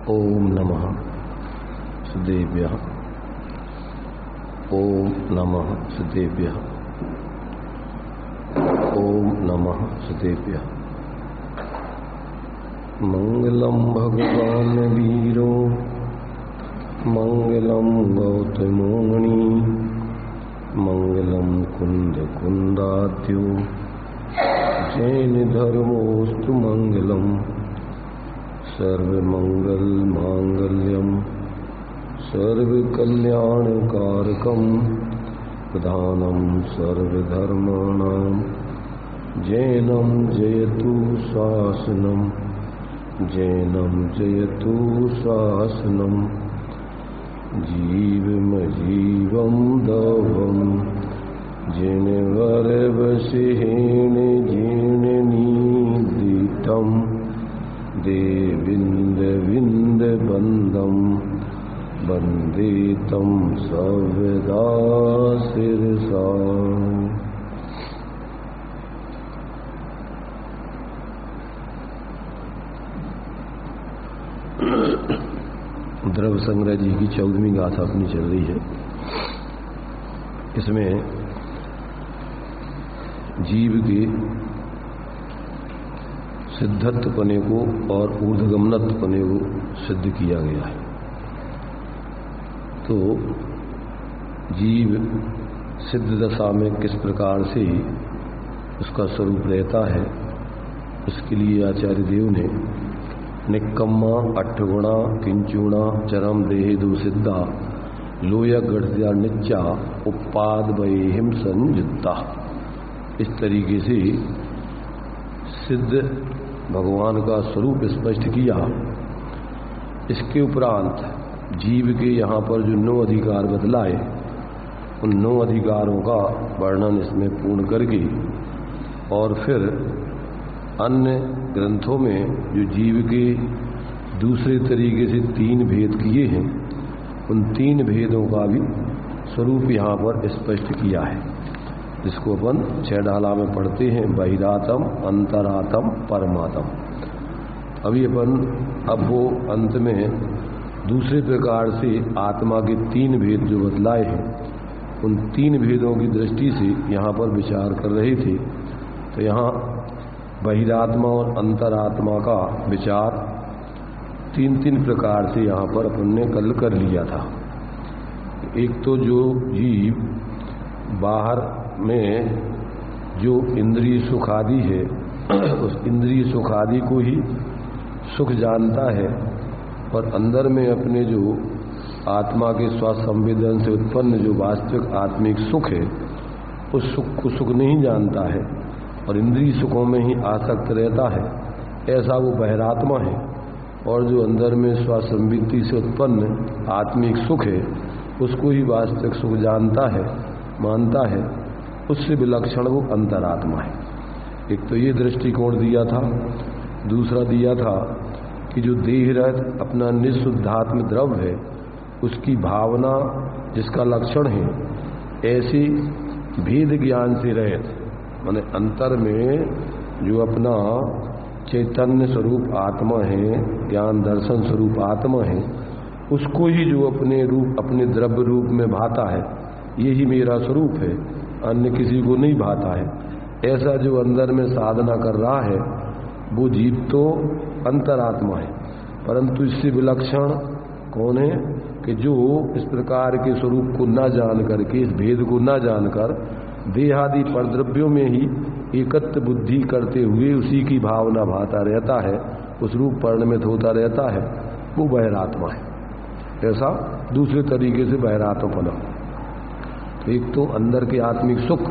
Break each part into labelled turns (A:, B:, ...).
A: ओम नमः सुदेव्यः। ओम नमः सुदेव्यः। ओम नमः सुदेव्यः। मंगलम भगवान वीरो मंगलम गौतमोमणि मंगलम कुंद कुंदाद्यो जैन धर्मोस्तु मंगलम सर्वमंगल मांगल्यम सर्वकल्याणकारकम प्रधानम सर्वधर्माणां जैनम जयतु शासनम जैनम जयतु शासनम जीवमजीवं दवम जिन वरवसेन जीर्ण निदितं देविंद विंद बंदम वंदे तं सर्वदा शिरसा। द्रव्य संग्रह जी की 14वीं गाथा अपनी चल रही है। इसमें जीव के सिद्धत्वपने को और ऊर्ध्वगमनत्वपने को सिद्ध किया गया है। तो जीव सिद्ध दशा में किस प्रकार से उसका स्वरूप रहता है, उसके लिए आचार्य देव ने निक्कम्मा अट्ठगुणा किंचुणा चरम देहेदु सिद्धा लोया गढ़ निच्चा उपाद बहिम संयुक्ता, इस तरीके से सिद्ध भगवान का स्वरूप स्पष्ट किया। इसके उपरांत जीव के यहाँ पर जो 9 अधिकार बतलाए, उन 9 अधिकारों का वर्णन इसमें पूर्ण करके और फिर अन्य ग्रंथों में जो जीव के दूसरे तरीके से 3 भेद किए हैं, उन 3 भेदों का भी स्वरूप यहाँ पर स्पष्ट किया है, जिसको अपन 6 ढाला में पढ़ते हैं, बहिरातम अंतरातम परमातम। अभी अपन अब वो अंत में दूसरे प्रकार से आत्मा के 3 भेद जो बतलाए हैं, उन 3 भेदों की दृष्टि से यहाँ पर विचार कर रहे थे। तो यहाँ बहिरात्मा और अंतरात्मा का विचार 3 प्रकार से यहाँ पर अपन ने कल कर लिया था। एक तो जो जीव बाहर में जो इंद्रिय सुख आदि है, उस इंद्रिय सुख आदि को ही सुख जानता है, और अंदर में अपने जो आत्मा के स्वास्थ्य संवेदन से उत्पन्न जो वास्तविक आत्मिक सुख है, उस सुख को सुख नहीं जानता है और इंद्रिय सुखों में ही आसक्त रहता है, ऐसा वो बहिरात्मा है। और जो अंदर में स्वास्थ्य संवित्ति से उत्पन्न आत्मिक सुख है, उसको ही वास्तविक सुख जानता है, मानता है, उससे विलक्षण वो अंतरात्मा है। एक तो ये दृष्टिकोण दिया था। दूसरा दिया था कि जो देहरहित अपना निःशुद्धात्म द्रव्य है, उसकी भावना जिसका लक्षण है, ऐसी भेद ज्ञान से रहित, माने अंतर में जो अपना चैतन्य स्वरूप आत्मा है, ज्ञान दर्शन स्वरूप आत्मा है, उसको ही जो अपने रूप अपने द्रव्य रूप में भाता है, यही मेरा स्वरूप है, अन्य किसी को नहीं भाता है, ऐसा जो अंदर में साधना कर रहा है, वो जीव तो अंतरात्मा है। परंतु इससे विलक्षण कौन है कि जो इस प्रकार के स्वरूप को न जान करके, इस भेद को न जानकर देहादि परद्रव्यों में ही एकत्व बुद्धि करते हुए उसी की भावना भाता रहता है, उस रूप परिणमित होता रहता है, वो बहिरात्मा है। ऐसा दूसरे तरीके से बहिरात्मपना। एक तो अंदर के आत्मिक सुख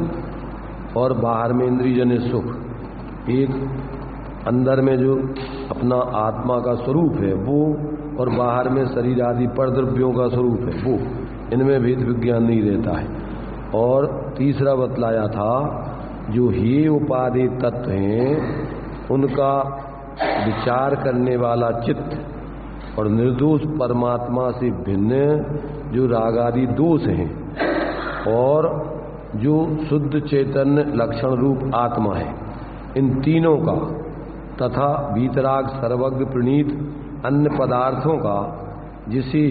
A: और बाहर में इंद्रियजन्य सुख। एक अंदर में जो अपना आत्मा का स्वरूप है वो, और बाहर में शरीर आदि परद्रव्यों का स्वरूप है वो, इनमें भेद विज्ञान नहीं रहता है। और तीसरा बतलाया था जो हे उपाधि तत्व हैं, उनका विचार करने वाला चित्त और निर्दोष परमात्मा से भिन्न जो रागादि दोष हैं, और जो शुद्ध चैतन्य लक्षण रूप आत्मा है, इन तीनों का तथा वीतराग सर्वज्ञ प्रणीत अन्य पदार्थों का जिसे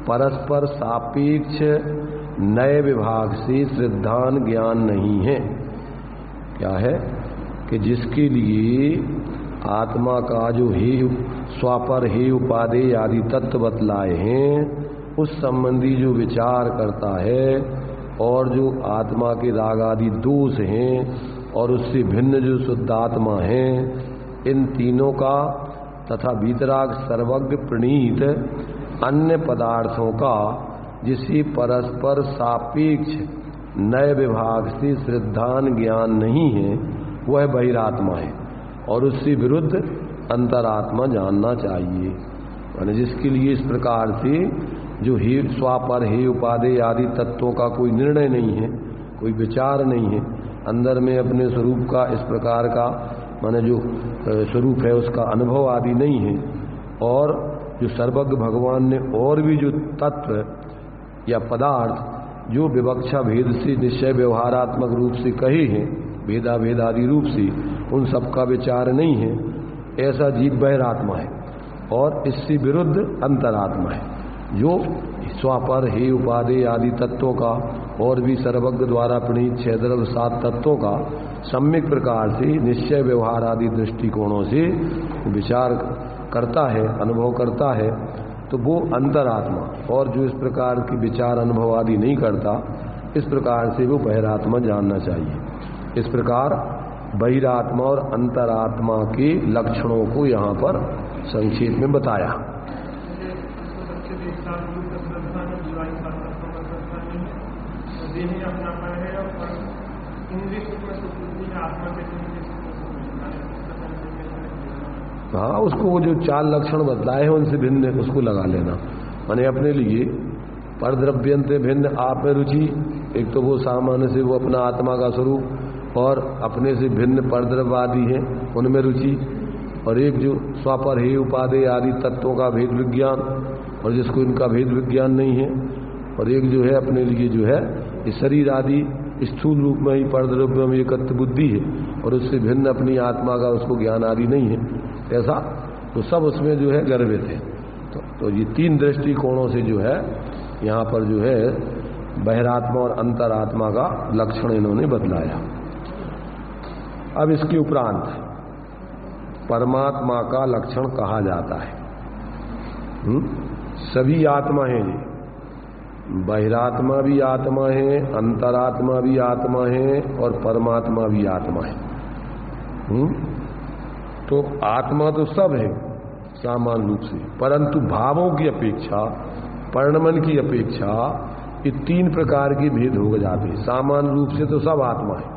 A: परस्पर सापेक्ष नए विभाग से सिद्धांत ज्ञान नहीं है। क्या है कि जिसके लिए आत्मा का जो हे स्वापर हे उपादेय आदि तत्व बतलाए हैं, उस संबंधी जो विचार करता है और जो आत्मा के राग आदि दोष हैं और उससे भिन्न जो शुद्ध आत्मा है, इन तीनों का तथा वीतराग सर्वज्ञ प्रणीत अन्य पदार्थों का जिसे परस्पर सापेक्ष नए विभाग से श्रद्धान ज्ञान नहीं है, वह बहिरात्मा है और उससे विरुद्ध अंतरात्मा जानना चाहिए। यानी जिसके लिए इस प्रकार से जो हे स्वापर हे उपादेय आदि तत्वों का कोई निर्णय नहीं है, कोई विचार नहीं है, अंदर में अपने स्वरूप का इस प्रकार का माने जो स्वरूप है उसका अनुभव आदि नहीं है, और जो सर्वज्ञ भगवान ने और भी जो तत्व या पदार्थ जो विवक्षा भेद से निश्चय व्यवहारात्मक रूप से कहे हैं, भेदा भेद आदि रूप से, उन सब का विचार नहीं है, ऐसा जीव बहिरात्मा है और इससे विरुद्ध अंतरात्मा है जो स्वापर हे उपादेय आदि तत्वों का और भी सर्वज्ञ द्वारा प्रणीत 6 द्रव्य 7 तत्वों का सम्यक प्रकार से निश्चय व्यवहार आदि दृष्टिकोणों से विचार करता है, अनुभव करता है, तो वो अंतरात्मा। और जो इस प्रकार की विचार अनुभव आदि नहीं करता, इस प्रकार से वो बहिरात्मा जानना चाहिए। इस प्रकार बहिरात्मा और अंतरात्मा के लक्षणों को यहाँ पर संक्षेप में बताया। हाँ, उसको जो 4 लक्षण बतलाए हैं उनसे भिन्न उसको लगा लेना। माने अपने लिए परद्रव्यंते भिन्न आप में रुचि, एक तो वो सामान्य से वो अपना आत्मा का स्वरूप और अपने से भिन्न परद्रव्यवादी है उनमें रुचि, और एक जो स्वापर हे उपादेय आदि तत्वों का भेद विज्ञान और जिसको इनका भेद विज्ञान नहीं है, और एक जो है अपने लिए जो है इस शरीर आदि स्थूल रूप में ही परद्रव्य में एकत्व बुद्धि है और उससे भिन्न अपनी आत्मा का उसको ज्ञान आदि नहीं है, ऐसा तो सब उसमें जो है गर्भित है। तो ये 3 दृष्टिकोणों से जो है यहाँ पर जो है बहिरात्मा और अंतरात्मा का लक्षण इन्होंने बतलाया। अब इसके उपरांत परमात्मा का लक्षण कहा जाता है। सभी आत्मा हैं, बहिरात्मा भी आत्मा है, अंतरात्मा भी आत्मा है और परमात्मा भी आत्मा है। तो आत्मा तो सब है सामान्य रूप से, परंतु भावों की अपेक्षा, परिणमन की अपेक्षा ये 3 प्रकार के भेद हो जाते हैं। सामान्य रूप से तो सब आत्मा है।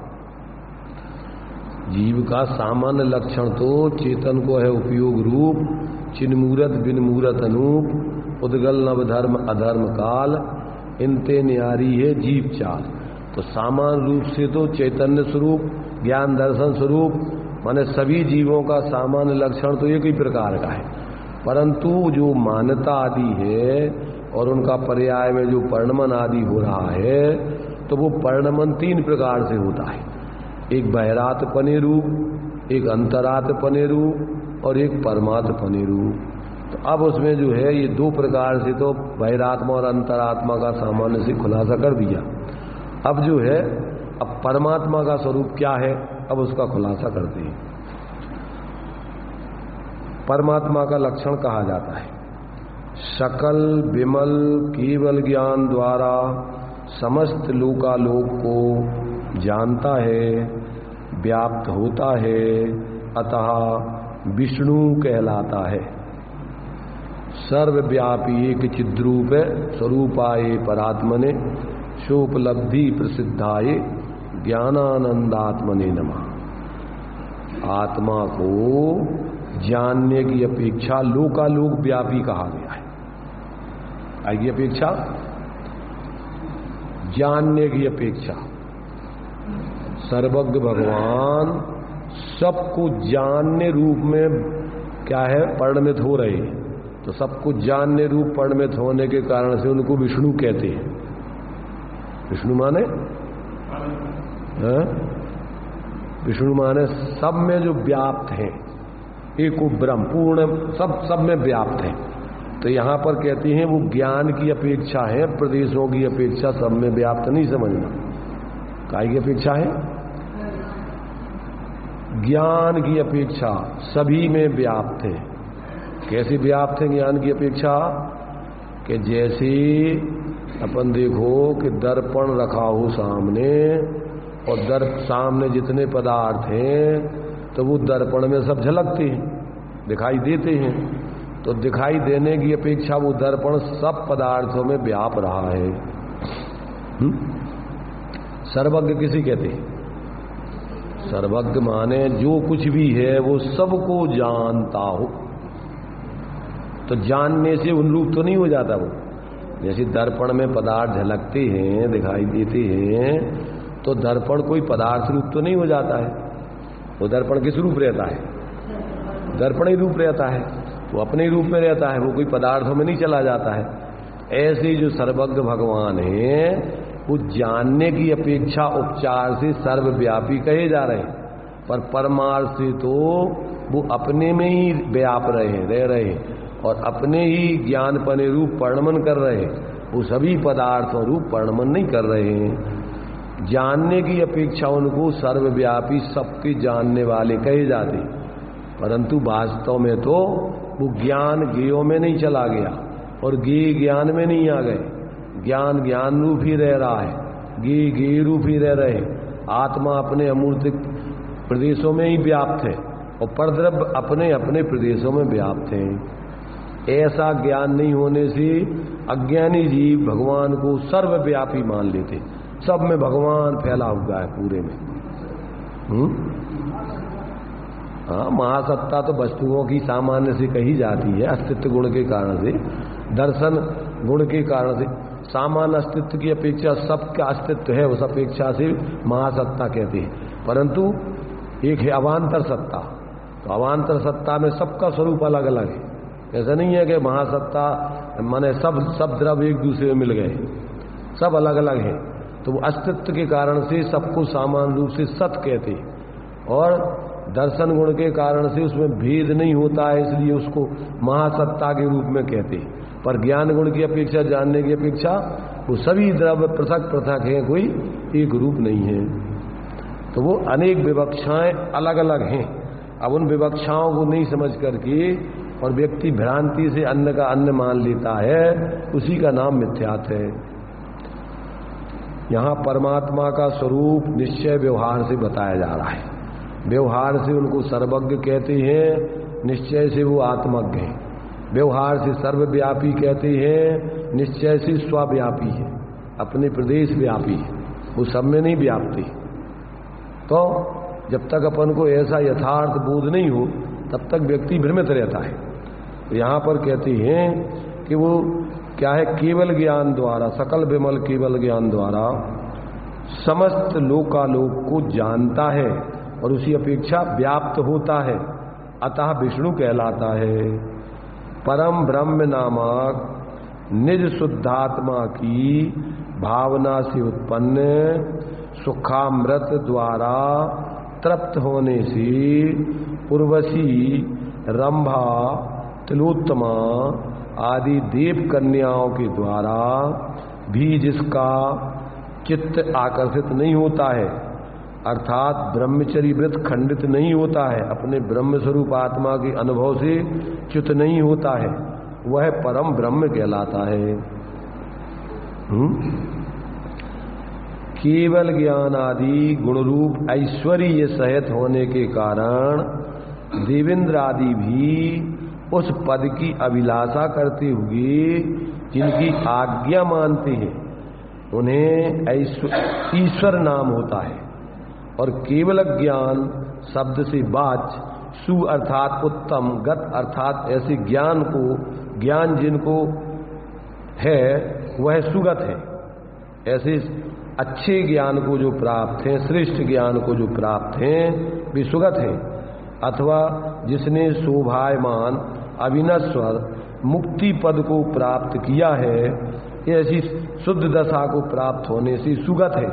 A: जीव का सामान्य लक्षण तो चेतन को है उपयोग रूप, चिन्मूरत बिनमूरत अनूप, उद्गल नवधर्म अधर्म काल, इनते न्यारी है जीव चाल। तो सामान्य रूप से तो चैतन्य स्वरूप, ज्ञान दर्शन स्वरूप, माने सभी जीवों का सामान्य लक्षण तो एक ही प्रकार का है, परंतु जो मान्यता आदि है और उनका पर्याय में जो परिणमन आदि हो रहा है, तो वो परिणमन 3 प्रकार से होता है। एक बहिरात्पने रूप, एक अंतरात्पने रूप और एक परमात्पने रूप। तो अब उसमें जो है ये 2 प्रकार से तो बहिरात्मा और अंतरात्मा का सामान्य से खुलासा कर दिया। अब जो है अब परमात्मा का स्वरूप क्या है, अब उसका खुलासा करते हैं। परमात्मा का लक्षण कहा जाता है सकल विमल केवल ज्ञान द्वारा समस्त लोकालोक को जानता है, व्याप्त होता है, अतः विष्णु कहलाता है। सर्वव्यापी एक चिद्रूप स्वरूपाये परात्मने शोपलब्धि प्रसिद्धाये ज्ञानानंदात्मने नमः। आत्मा को जानने की अपेक्षा लोकालोक व्यापी कहा गया है। आगे अपेक्षा जानने की अपेक्षा सर्वज्ञ भगवान सबको जानने रूप में क्या है परिणमित हो रहे हैं। तो सबको जानने रूप परिणमित होने के कारण से उनको विष्णु कहते हैं। विष्णु माने विष्णु माने सब में जो व्याप्त हैं, एको ब्रह्म पूर्ण सब में व्याप्त है। तो यहाँ पर कहती हैं वो ज्ञान की अपेक्षा है, प्रदेशों की अपेक्षा सब में व्याप्त नहीं समझना। काय की अपेक्षा है? ज्ञान की अपेक्षा सभी में व्याप्त है। कैसे व्याप्त है ज्ञान की अपेक्षा? कि जैसे अपन देखो कि दर्पण रखा हो सामने और सामने जितने पदार्थ हैं तो वो दर्पण में सब झलकते हैं, दिखाई देते हैं। तो दिखाई देने की अपेक्षा वो दर्पण सब पदार्थों में व्याप रहा है। सर्वज्ञ किसे कहते हैं? सर्वज्ञ माने जो कुछ भी है वो सबको जानता हो। तो जानने से उन्रूप तो नहीं हो जाता वो। जैसे दर्पण में पदार्थ झलकते हैं, दिखाई देते हैं, तो दर्पण कोई पदार्थ रूप तो नहीं हो जाता है। वो दर्पण किस रूप रहता है? दर्पण ही रूप रहता है, वो अपने रूप में रहता है, वो कोई पदार्थों में नहीं चला जाता है। ऐसे जो सर्वज्ञ भगवान है वो जानने की अपेक्षा उपचार से सर्वव्यापी कहे जा रहे हैं, पर परमार्थ से तो वो अपने में ही व्याप रह रहे और अपने ही ज्ञानपने रूप वर्णन कर रहे हैं। वो सभी पदार्थों रूप वर्णन नहीं कर रहे हैं। जानने की अपेक्षा उनको सर्वव्यापी सबके जानने वाले कहे जाते, परंतु वास्तव में तो वो ज्ञान ज्ञेयों में नहीं चला गया और ज्ञेय ज्ञान में नहीं आ गए। ज्ञान ज्ञान रूप ही रह रहा है, ज्ञेय ज्ञेय रूप ही रह रहे। आत्मा अपने अमूर्त प्रदेशों में ही व्याप्त है और परद्रव्य अपने अपने प्रदेशों में व्याप्त है। ऐसा ज्ञान नहीं होने से अज्ञानी जीव भगवान को सर्वव्यापी मान लेते, सब में भगवान फैला हुआ है पूरे में। हाँ, महासत्ता तो वस्तुओं की सामान्य से कही जाती है, अस्तित्व गुण के कारण से, दर्शन गुण के कारण से। सामान्य अस्तित्व की अपेक्षा सबका अस्तित्व है, उस अपेक्षा से महासत्ता कहते हैं। परंतु एक है अवान्तर सत्ता, तो अवान्तर सत्ता में सबका स्वरूप अलग अलग है। ऐसा नहीं है कि महासत्ता माने सब द्रव्य एक दूसरे में मिल गए, सब अलग अलग है। तो वो अस्तित्व के कारण से सबको सामान्य रूप से सत कहते हैं, और दर्शन गुण के कारण से उसमें भेद नहीं होता है, इसलिए उसको महासत्ता के रूप में कहते हैं। पर ज्ञान गुण की अपेक्षा, जानने की अपेक्षा वो सभी द्रव्य पृथक पृथक हैं, कोई एक रूप नहीं है। तो वो अनेक विवक्षाएं अलग अलग हैं। अब उन विवक्षाओं को नहीं समझ करके और व्यक्ति भ्रांति से अन्न का अन्न मान लेता है, उसी का नाम मिथ्यात्व है। यहाँ परमात्मा का स्वरूप निश्चय व्यवहार से बताया जा रहा है। व्यवहार से उनको सर्वज्ञ कहते हैं, निश्चय से वो आत्मज्ञ है। व्यवहार से सर्वव्यापी कहते हैं, निश्चय से स्वव्यापी है, अपने प्रदेश व्यापी है, वो सब में नहीं व्याप्ति। तो जब तक अपन को ऐसा यथार्थ बोध नहीं हो तब तक व्यक्ति भ्रमित रहता है। तो यहाँ पर कहते हैं कि वो क्या है, केवल ज्ञान द्वारा, सकल विमल केवल ज्ञान द्वारा समस्त लोकालोक को जानता है और उसी अपेक्षा व्याप्त होता है, अतः विष्णु कहलाता है। परम ब्रह्म नामक निज शुद्धात्मा की भावना से उत्पन्न सुखामृत द्वारा तृप्त होने से उर्वशी, रंभा, तिलोत्तमा आदि देव कन्याओं के द्वारा भी जिसका चित्त आकर्षित नहीं होता है, अर्थात ब्रह्मचर्य व्रत खंडित नहीं होता है, अपने ब्रह्म स्वरूप आत्मा के अनुभव से च्युत नहीं होता है, वह परम ब्रह्म कहलाता है। केवल ज्ञान आदि गुणरूप ऐश्वर्य सहित होने के कारण देवेंद्र आदि भी उस पद की अभिलाषा करते हुए जिनकी आज्ञा मानते हैं उन्हें ईश्वर नाम होता है। और केवल ज्ञान शब्द से बाच सु अर्थात उत्तम, गत अर्थात ऐसे ज्ञान को, ज्ञान जिनको है वह सुगत है, ऐसे अच्छे ज्ञान को जो प्राप्त हैं, श्रेष्ठ ज्ञान को जो प्राप्त हैं वे सुगत हैं। अथवा जिसने शोभायमान अविनश्वर मुक्ति पद को प्राप्त किया है, ऐसी शुद्ध दशा को प्राप्त होने से सुगत है।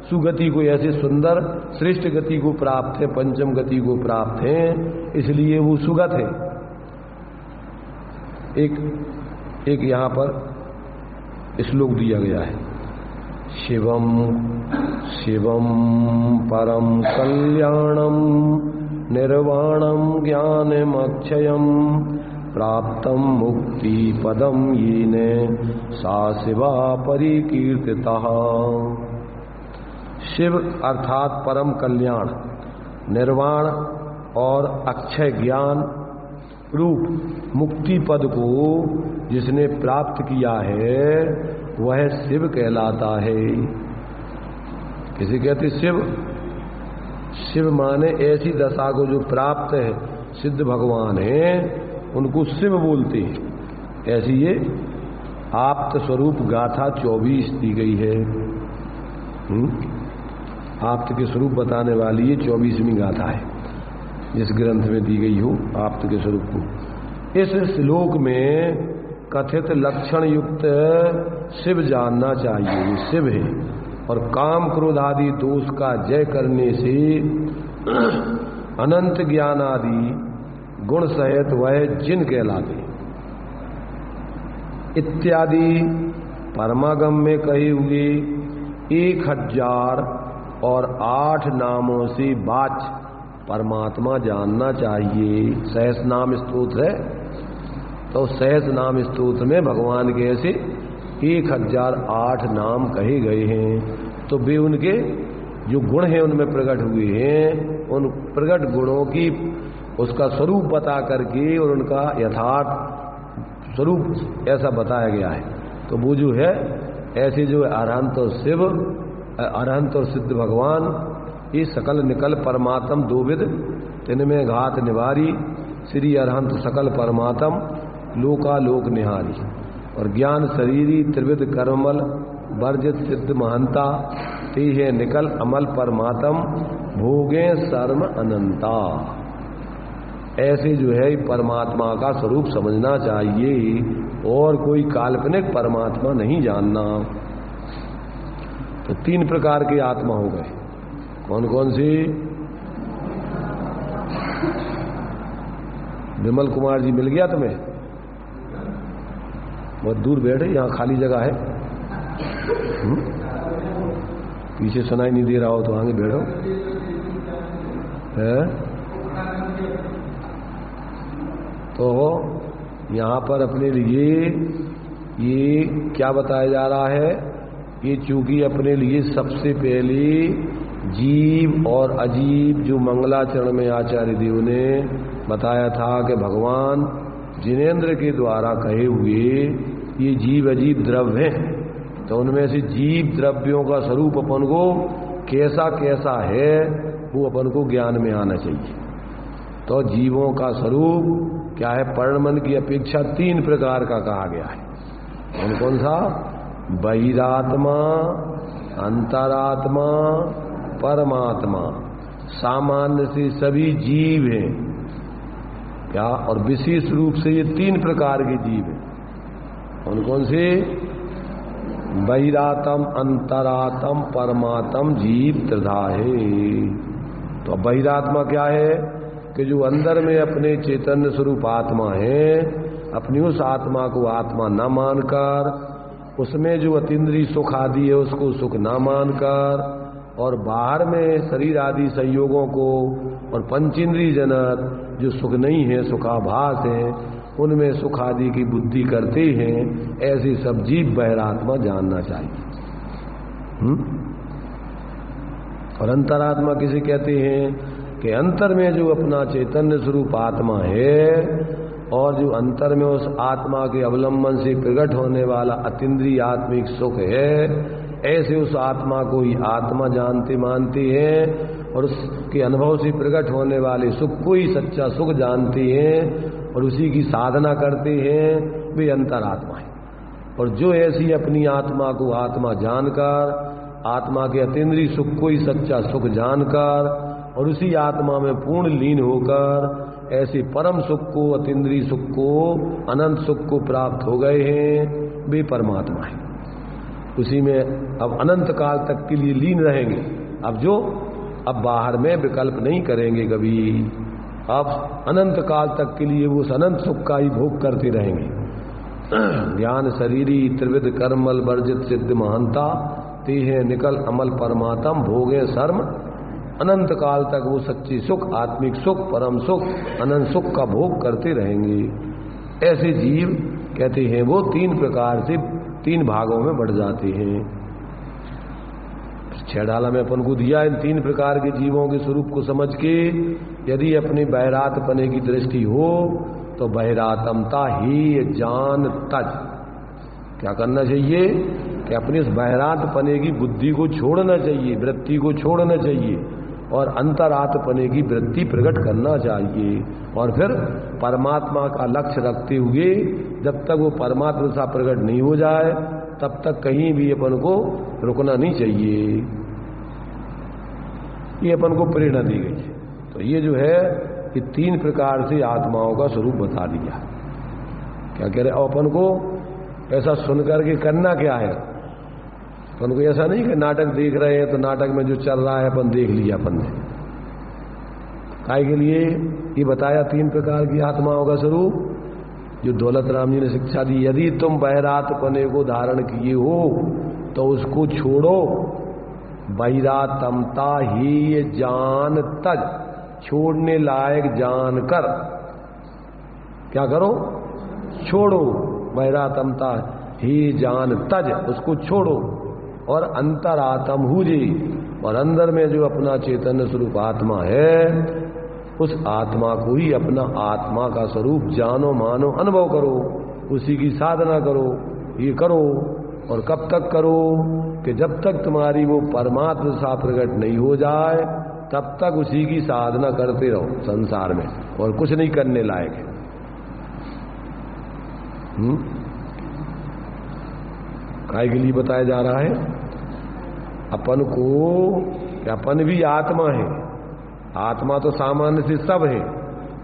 A: सुगति को, ऐसे सुंदर श्रेष्ठ गति को प्राप्त है, पंचम गति को प्राप्त है, इसलिए वो सुगत है। एक यहां पर श्लोक दिया गया है, शिवम शिवम परम कल्याणम निर्वाणम ज्ञानमक्षयम प्राप्तम मुक्ति पदम येने सा शिवा परिकीर्तिता। शिव अर्थात परम कल्याण, निर्वाण और अक्षय ज्ञान रूप मुक्ति पद को जिसने प्राप्त किया है वह शिव कहलाता है। किसे कहते शिव? शिव माने ऐसी दशा को जो प्राप्त है, सिद्ध भगवान है उनको शिव बोलते हैं। ऐसी ये आप्त स्वरूप गाथा 24 दी गई है। आप्त के स्वरूप बताने वाली ये 24वीं गाथा है जिस ग्रंथ में दी गई हो आप्त के स्वरूप को। इस श्लोक में कथित लक्षण युक्त शिव जानना चाहिए, ये शिव है और काम क्रोध आदि दोष का जय करने से अनंत ज्ञान आदि गुण सहित वह जिन कहलाते इत्यादि परमागम में कहे हुए 1008 नामों से वाच्य परमात्मा जानना चाहिए। सहस नाम स्तोत्र है, तो सहस नाम स्तोत्र में भगवान के ऐसे 1008 नाम कहे गए हैं, तो वे उनके जो गुण हैं उनमें प्रकट हुए हैं, उन प्रकट गुणों की उसका स्वरूप बता करके और उनका यथार्थ स्वरूप ऐसा बताया गया है। तो वो जो है ऐसे जो अरहंत और शिव, अरहंत और सिद्ध भगवान, ये सकल निकल परमात्म दोविद तिनमें घात निवारी, श्री अरहंत सकल परमात्म लोकालोक निहारी, और ज्ञान शरीरी त्रिविध कर्मल वर्जित सिद्ध महंता, ते है निकल अमल परमात्म भोगे सर्व अनंता। ऐसे जो है परमात्मा का स्वरूप समझना चाहिए और कोई काल्पनिक परमात्मा नहीं जानना। तो 3 प्रकार के आत्मा हो गए, कौन कौन सी? विमल कुमार जी मिल गया तुम्हें? बहुत दूर बैठे, यहाँ खाली जगह है। पीछे सुनाई नहीं दे रहा हो तो आगे बैठो। है तो यहाँ पर अपने लिए ये क्या बताया जा रहा है? ये चूंकि अपने लिए सबसे पहले जीव और अजीब जो मंगलाचरण में आचार्य देव ने बताया था कि भगवान जिनेन्द्र के द्वारा कहे हुए ये जीव अजीब द्रव्य हैं, तो उनमें से जीव द्रव्यों का स्वरूप अपन को कैसा कैसा है वो अपन को ज्ञान में आना चाहिए। तो जीवों का स्वरूप क्या है? पर्णमन की अपेक्षा 3 प्रकार का कहा गया है। कौन कौन सा? बहिरात्मा, अंतरात्मा, परमात्मा। सामान्य से सभी जीव हैं क्या, और विशेष रूप से ये 3 प्रकार के जीव हैं। कौन कौन से? बहिरात्म, अंतरात्म, परमात्म जीव त्रिधा है। तो बहिरात्मा क्या है कि जो अंदर में अपने चैतन्य स्वरूप आत्मा है, अपनी उस आत्मा को आत्मा न मानकर, उसमें जो अतीन्द्रिय सुख आदि है उसको सुख न मानकर, और बाहर में शरीर आदि संयोगों को और पंचेंद्रिय जनक जो सुख नहीं है, सुखाभास है, उनमें सुख आदि की बुद्धि करते हैं, ऐसे सब जीव बहिरात्मा जानना चाहिए। और अंतरात्मा किसे कहते हैं कि अंतर में जो अपना चैतन्य स्वरूप आत्मा है और जो अंतर में उस आत्मा के अवलंबन से प्रकट होने वाला अतीन्द्रिय आत्मिक सुख है, ऐसे उस आत्मा को ही आत्मा जानते मानते हैं और उसके अनुभव से प्रकट होने वाले सुख को ही सच्चा सुख जानते हैं और उसी की साधना करते हैं, वे अंतरात्मा है। और जो ऐसी अपनी आत्मा को आत्मा जानकर, आत्मा के अतीन्द्रिय सुख को ही सच्चा सुख जानकर और उसी आत्मा में पूर्ण लीन होकर ऐसे परम सुख को, अतीन्द्रिय सुख को, अनंत सुख को प्राप्त हो गए हैं, वे परमात्मा है। उसी में अब अनंत काल तक के लिए लीन रहेंगे। अब बाहर में विकल्प नहीं करेंगे कभी, अब अनंत काल तक के लिए वो उस अनंत सुख का ही भोग करते रहेंगे। ज्ञान शरीरी त्रिविध कर्मल वर्जित सिद्ध महानता ते है निकल अमल परमात्म भोगे शर्म। अनंत काल तक वो सच्ची सुख, आत्मिक सुख, परम सुख, अनंत सुख का भोग करते रहेंगे। ऐसे जीव कहते हैं वो 3 प्रकार से 3 भागों में बढ़ जाते हैं। 6 डाला में अपन को दिया इन 3 प्रकार के जीवों के स्वरूप को समझ के यदि अपनी बहिरात पने की दृष्टि हो तो बहिरातमता ही जान तज। क्या करना चाहिए कि अपने इस बहिरात पने की बुद्धि को छोड़ना चाहिए, वृत्ति को छोड़ना चाहिए और अंतरात पने की वृत्ति प्रकट करना चाहिए। और फिर परमात्मा का लक्ष्य रखते हुए जब तक वो परमात्मा सा प्रकट नहीं हो जाए तब तक कहीं भी अपन को रुकना नहीं चाहिए। ये अपन को प्रेरणा दी गई है। तो ये जो है ये 3 प्रकार से आत्माओं का स्वरूप बता दिया। क्या कह रहे अपन को ऐसा सुन करके करना क्या है? अपन को ऐसा नहीं कि नाटक देख रहे हैं तो नाटक में जो चल रहा है अपन देख लिया अपन ने। काय के लिए ये बताया 3 प्रकार की आत्माओं का स्वरूप जो दौलत राम जी ने शिक्षा दी। यदि तुम बहिरात पने को धारण किए हो तो उसको छोड़ो। बहिरातमता ही जान तज, छोड़ने लायक जानकर क्या करो? छोड़ो। बहिरातमता ही जान तज, उसको छोड़ो और अंतरात्म हुजे। और अंदर में जो अपना चैतन्य स्वरूप आत्मा है उस आत्मा को ही अपना आत्मा का स्वरूप जानो, मानो, अनुभव करो। उसी की साधना करो। ये करो और कब तक करो कि जब तक तुम्हारी वो परमात्मा सा प्रकट नहीं हो जाए तब तक उसी की साधना करते रहो संसार में, और कुछ नहीं करने लायक है। काय के लिए बताया जा रहा है? अपन को कि अपन भी आत्मा है। आत्मा तो सामान्य से सब है,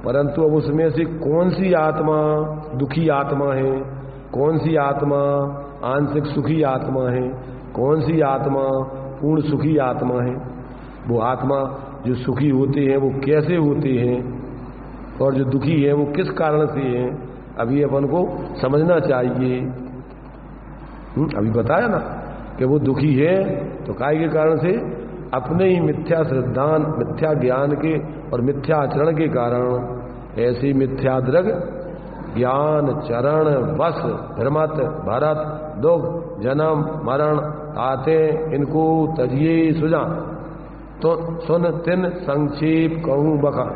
A: परंतु अब उसमें से कौन सी आत्मा दुखी आत्मा है, कौन सी आत्मा आंशिक सुखी आत्मा है, कौन सी आत्मा पूर्ण सुखी आत्मा है। वो आत्मा जो सुखी होते हैं वो कैसे होते हैं और जो दुखी है वो किस कारण से है, अभी अपन को समझना चाहिए। अभी बताया ना कि वो दुखी है तो काय के कारण से? अपने ही मिथ्या श्रद्धान, मिथ्या ज्ञान के और मिथ्या आचरण के कारण। ऐसी मिथ्या दृग ज्ञान चरण बस भ्रमत भरत दुख जन्म मरण आते इनको तजिए सुजा। तो सुन तिन संक्षेप कहूं बका।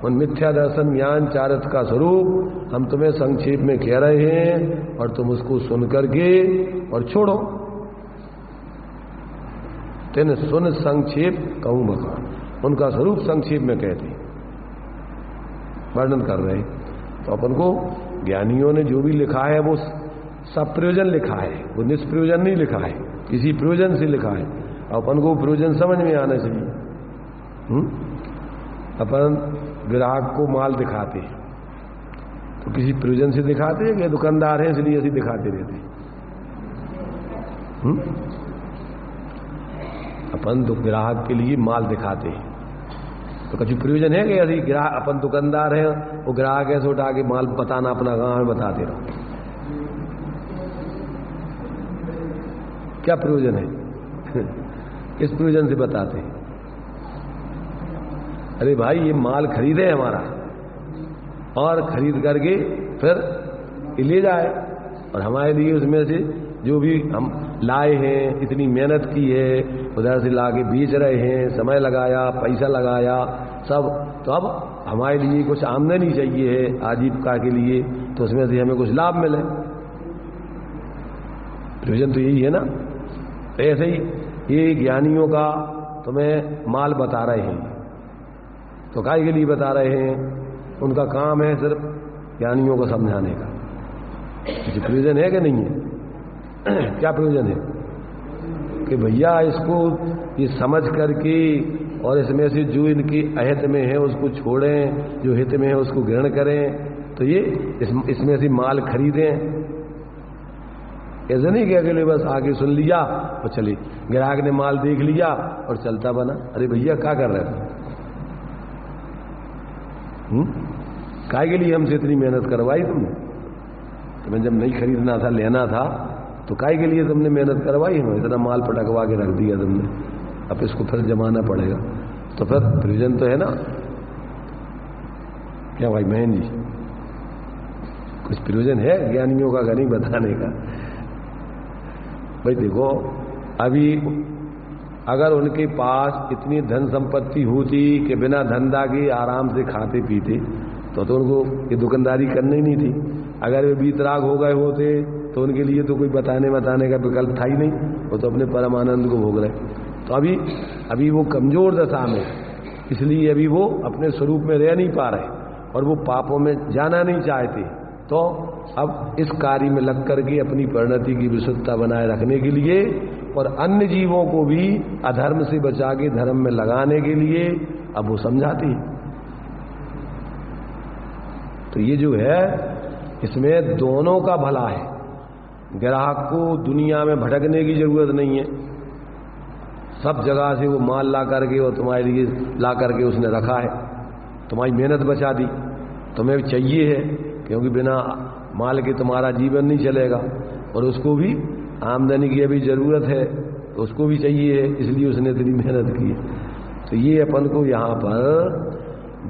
A: उन मिथ्या दर्शन ज्ञान चारित का स्वरूप हम तुम्हें संक्षेप में कह रहे हैं और तुम उसको सुन करके और छोड़ो। तिन सुन संक्षेप कहूं बका, उनका स्वरूप संक्षेप में कहते वर्णन कर रहे। तो अपन को ज्ञानियों ने जो भी लिखा है वो सब प्रयोजन लिखा है, वो निष्प्रयोजन नहीं लिखा है, किसी प्रयोजन से लिखा है। अपन को प्रयोजन समझ में आना चाहिए। अपन ग्राहक को माल दिखाते हैं तो किसी प्रयोजन से दिखाते हैं कि दुकानदार है इसलिए ऐसे दिखाते रहते हैं। अपन तो ग्राहक के लिए माल दिखाते हैं तो कुछ प्रयोजन है कि यदि ग्राहक अपन दुकानदार है वो ग्राहक ऐसे उठा के माल बताना अपना गांव में बताते रहो, क्या प्रयोजन है? किस प्रयोजन से बताते हैं? अरे भाई ये माल खरीदे हमारा और खरीद करके फिर ले जाए और हमारे लिए उसमें से जो भी हम लाए हैं, इतनी मेहनत की है, उधर से लाके बेच रहे हैं, समय लगाया, पैसा लगाया सब, तो अब हमारे लिए कुछ आमदनी चाहिए है आजीविका के लिए, तो उसमें से हमें कुछ लाभ मिले। प्रयोजन तो यही है ना। तो ऐसे ही ये ज्ञानियों का तुम्हें माल बता रहे हैं तो काय के लिए बता रहे हैं? उनका काम है सिर्फ ज्ञानियों को समझाने का। कुछ प्रयोजन है कि नहीं है? क्या प्रयोजन है कि भैया इसको ये समझ करके और इसमें से जो इनकी अहित में है उसको छोड़ें, जो हित में है उसको ग्रहण करें, तो ये इसमें से माल खरीदें। ऐसा नहीं कि अकेले बस आके सुन लिया और चले, ग्राहक ने माल देख लिया और चलता बना। अरे भैया क्या कर रहे थे? काय के लिए हमसे इतनी मेहनत करवाई तुमने? तुम्हें जब नहीं खरीदना था, लेना था, तो काय के लिए तुमने मेहनत करवाई? हमें इतना माल पटकवा के रख दिया तुमने, अब इसको फिर जमाना पड़ेगा, तो फिर प्रयोजन तो है ना? क्या भाई बहन जी, कुछ प्रयोजन है ज्ञानियों का नहीं बताने का? भाई देखो, अभी अगर उनके पास इतनी धन संपत्ति होती कि बिना धंधा के आराम से खाते पीते, तो उनको ये दुकानदारी करनी ही नहीं थी। अगर वे बीतराग हो गए होते तो उनके लिए तो कोई बताने का विकल्प था ही नहीं, वो तो अपने परमानंद को भोग रहे। तो अभी वो कमजोर दशा में, इसलिए अभी वो अपने स्वरूप में रह नहीं पा रहे और वो पापों में जाना नहीं चाहते। तो अब इस कार्य में लग करके अपनी परिणति की विशुद्धता बनाए रखने के लिए और अन्य जीवों को भी अधर्म से बचा के धर्म में लगाने के लिए अब वो समझाती। तो ये जो है, इसमें दोनों का भला है। ग्राहक को दुनिया में भटकने की जरूरत नहीं है, सब जगह से वो माल ला करके और तुम्हारे लिए ला करके उसने रखा है, तुम्हारी मेहनत बचा दी। तुम्हें चाहिए है, क्योंकि बिना माल के तुम्हारा जीवन नहीं चलेगा, और उसको भी आमदनी की अभी जरूरत है, तो उसको भी चाहिए है, इसलिए उसने इतनी मेहनत की है। तो ये अपन को यहाँ पर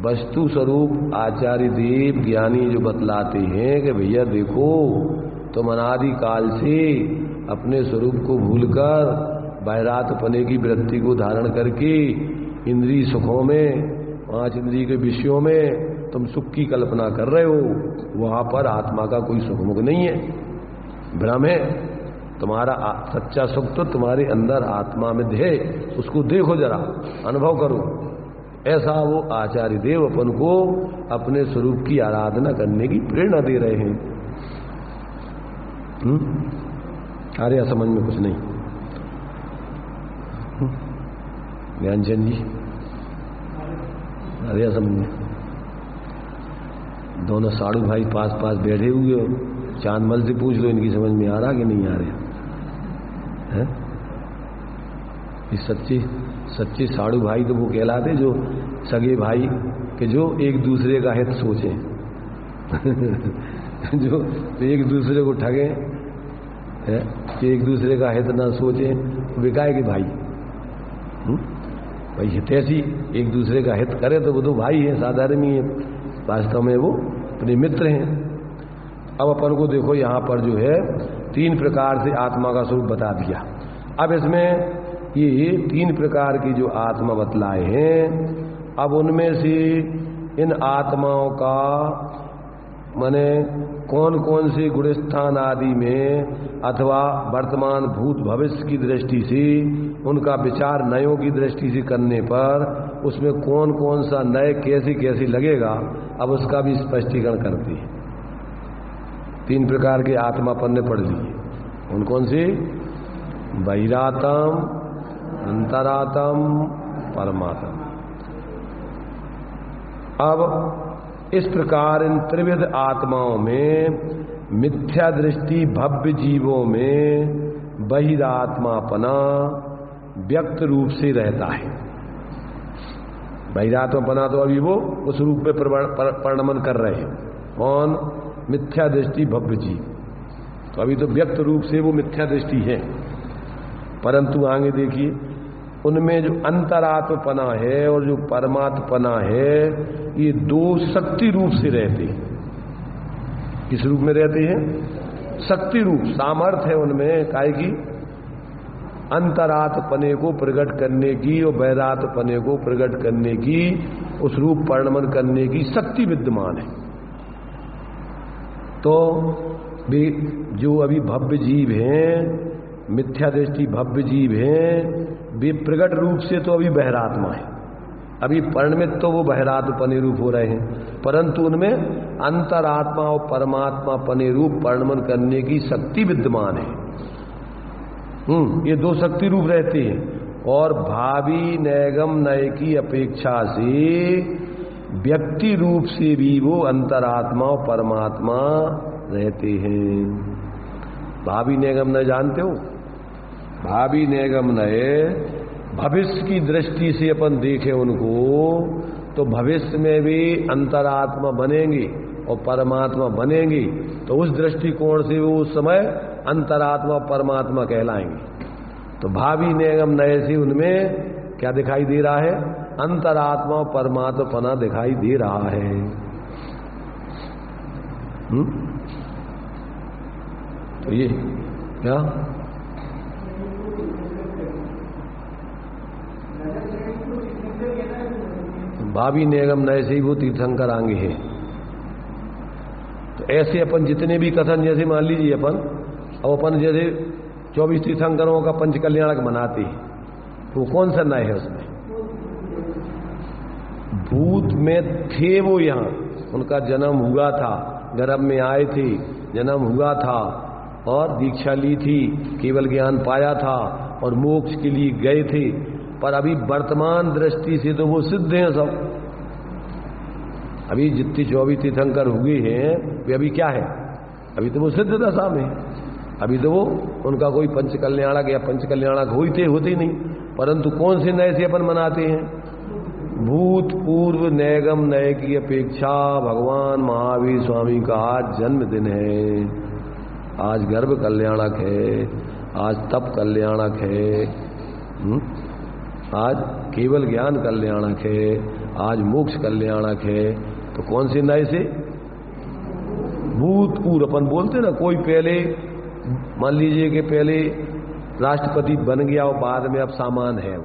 A: वस्तु स्वरूप आचार्य देव ज्ञानी जो बतलाते हैं कि भैया देखो, तुम अनादि काल से अपने स्वरूप को भूलकर बहिरातपने की वृत्ति को धारण करके इंद्रिय सुखों में, 5 इंद्रिय के विषयों में तुम सुख की कल्पना कर रहे हो। वहां पर आत्मा का कोई सुखमुख नहीं है, भ्रम है। तुम्हारा सच्चा सुख तो तुम्हारे अंदर आत्मा में है, उसको देखो जरा, अनुभव करो। ऐसा वो आचार्य देव अपन को अपने स्वरूप की आराधना करने की प्रेरणा दे रहे हैं। अरे समझ में कुछ नहीं। ज्ञानचंद जी, अरे समझ में, दोनों साड़ू भाई पास पास बैठे हुए हो, चांदमल से पूछ लो इनकी समझ में आ रहा कि नहीं आ रहा है? सच्चे साड़ू भाई तो वो कहलाते जो सगे भाई के जो एक दूसरे का हित सोचें जो एक दूसरे को ठगे है कि एक दूसरे का हित ना सोचें, विकाय के भाई। भाई हितैषी एक दूसरे का हित करे तो वो तो भाई है, साधारण ही है, वास्तव में वो अपने मित्र हैं। अब अपन को देखो यहाँ पर जो है 3 प्रकार से आत्मा का स्वरूप बता दिया। अब इसमें ये 3 प्रकार की जो आत्मा बतलाए हैं, अब उनमें से इन आत्माओं का माने कौन कौन से गुणस्थान आदि में अथवा वर्तमान भूत भविष्य की दृष्टि से उनका विचार नयों की दृष्टि से करने पर उसमें कौन कौन सा नए कैसे कैसे लगेगा, अब उसका भी स्पष्टीकरण करती है। 3 प्रकार के आत्मा अपन ने पढ़ लिए। कौन कौन से? बहिरातम, अंतरातम, परमात्म। अब इस प्रकार इन त्रिविध आत्माओं में मिथ्या दृष्टि भव्य जीवों में बहिरात्मापना व्यक्त रूप से रहता है। बहिरात्मापना तो अभी वो उस रूप में परिणमन कर रहे हैं। कौन? मिथ्या दृष्टि भव्य जीव, तो अभी तो व्यक्त रूप से वो मिथ्या दृष्टि है, परंतु आगे देखिए उनमें जो अंतरात्मपना है और जो परमात्मपना है, ये 2 शक्ति रूप से रहते हैं। किस रूप में रहते हैं? शक्ति रूप, सामर्थ्य है उनमें काय की अंतरात्मपने को प्रकट करने की और बहिरात्मपने को प्रकट करने की, उस रूप परिणमन करने की शक्ति विद्यमान है। तो भी जो अभी भव्य जीव हैं, मिथ्या दृष्टि भव्य जीव हैं, वे प्रकट रूप से तो अभी बहिरात्मा है, अभी परिणमित तो वो बहिरात्मपने रूप हो रहे हैं, परंतु उनमें अंतरात्मा और परमात्मा पने रूप परिणमन करने की शक्ति विद्यमान है। ये 2 शक्ति रूप रहते हैं। और भावी नैगम नय की अपेक्षा से व्यक्ति रूप से भी वो अंतरात्मा और परमात्मा रहते हैं। भावी नेगम नय जानते हो? भावी नेगम नय, भविष्य की दृष्टि से अपन देखें उनको तो भविष्य में भी अंतरात्मा बनेंगी और परमात्मा बनेंगी, तो उस दृष्टिकोण से वो उस समय अंतरात्मा परमात्मा कहलाएंगे। तो भावी नेगम नय से उनमें क्या दिखाई दे रहा है? अंतरात्मा परमात्मा पना दिखाई दे रहा है। तो ये क्या भावी नेगम नय से ही वो तीर्थंकर आंगे हैं। तो ऐसे अपन जितने भी कथन, जैसे मान लीजिए अपन जैसे 24 तीर्थंकरों का पंच कल्याणक मनाते हैं, तो कौन सा नय है उसमें? भूत में थे वो, यहाँ उनका जन्म हुआ था, गर्भ में आए थे, जन्म हुआ था और दीक्षा ली थी, केवल ज्ञान पाया था और मोक्ष के लिए गए थे, पर अभी वर्तमान दृष्टि से तो वो सिद्ध हैं सब। अभी जितनी 24 तीर्थंकर हुए हैं वे अभी क्या है? अभी तो वो सिद्ध दशा में, अभी तो वो उनका कोई पंच कल्याणक या पंच कल्याणक होते नहीं। परंतु कौन से नय से अपन मनाते हैं? भूतपूर्व नेगम नय की अपेक्षा भगवान महावीर स्वामी का आज जन्मदिन है, आज गर्भ कल्याणक है, आज तप कल्याणक है, आज केवल ज्ञान कल्याणक है, आज मोक्ष कल्याणक है। तो कौन से नय से? भूतपूर्व। अपन बोलते ना, कोई पहले मान लीजिए कि पहले राष्ट्रपति बन गया और बाद में अब सामान है,